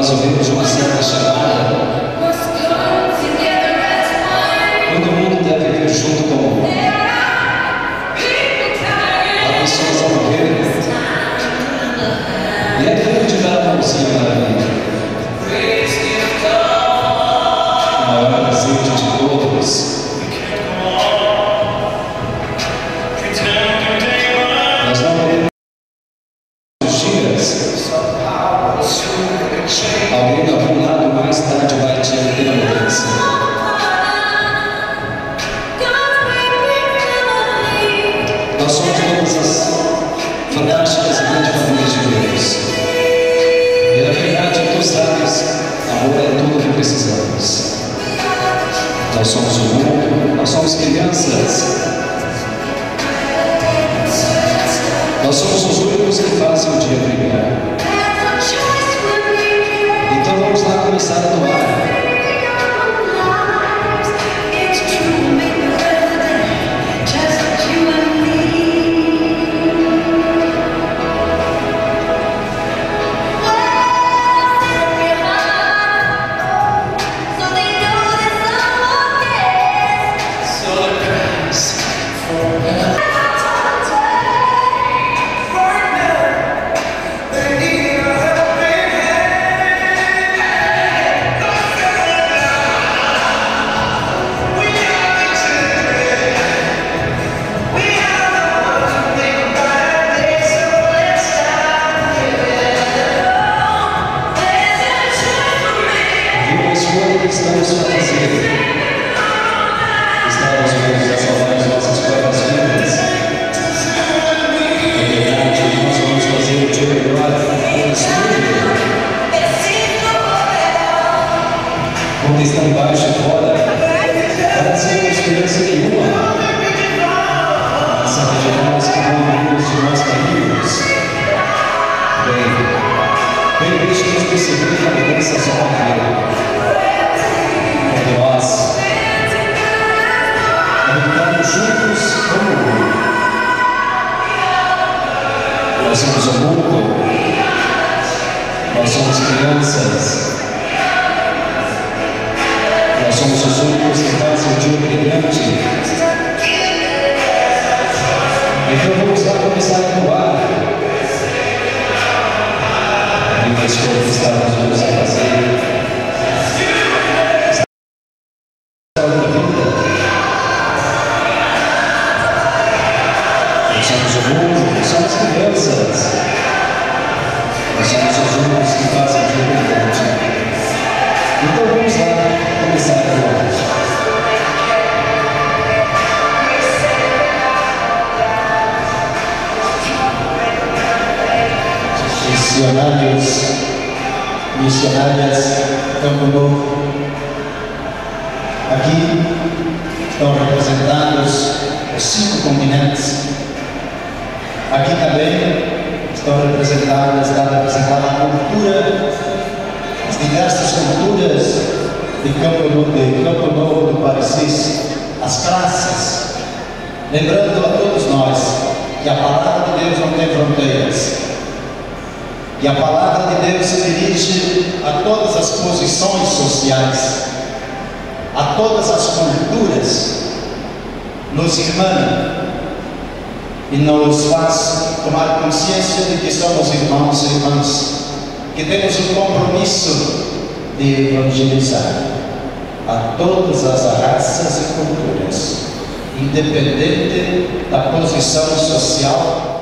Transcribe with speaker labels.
Speaker 1: nós ouvimos uma certa chamada, todo mundo deve vir junto como há pessoas a morrer, e é tempo de dar a mãozinha na vida. O maior presente de todos. Nós não queremos dias. Alguém de algum lado mais tarde vai te ter a mudança. Nós somos todas as fantásticas e grandes famílias de Deus. E a verdade, tu sabes, amor é tudo o que precisamos. Nós somos o mundo, nós somos crianças. Nós somos os únicos que fazem o dia brilhar. Então vamos lá começar a doar. Estamos a fazer. Estamos vendo a salvar as nossas próprias vidas. Na verdade, nós vamos fazer o dia melhor com estudo. Quando estão embaixo e fora, parece que não tem esperança nenhuma. Mas sabemos que não amigos de nós caminhos. Bem, deixe-nos perceber que a mudança só vai vir. Nós estamos juntos como um. Nós somos o mundo, nós somos crianças, nós somos os únicos que fazem o dia brilhante. Então vamos lá começar a doar. E as coisas que estamos a fazer. Somos o mundo, somos crianças. Nós somos os únicos que fazem o dia brilhante. Então vamos lá começar a doar.
Speaker 2: Missionárias Campo Novo, aqui estão representados os 5 continentes. Aqui também estão representadas a cultura, as diversas culturas de Campo Novo do Parecis, as classes, lembrando a todos nós que a palavra de Deus não tem fronteiras, e a palavra de Deus se dirige a todas as posições sociais, a todas as culturas, nos irmana e nos faz tomar consciência de que somos irmãos e irmãs, que temos o compromisso de evangelizar a todas as raças e culturas, independente da posição social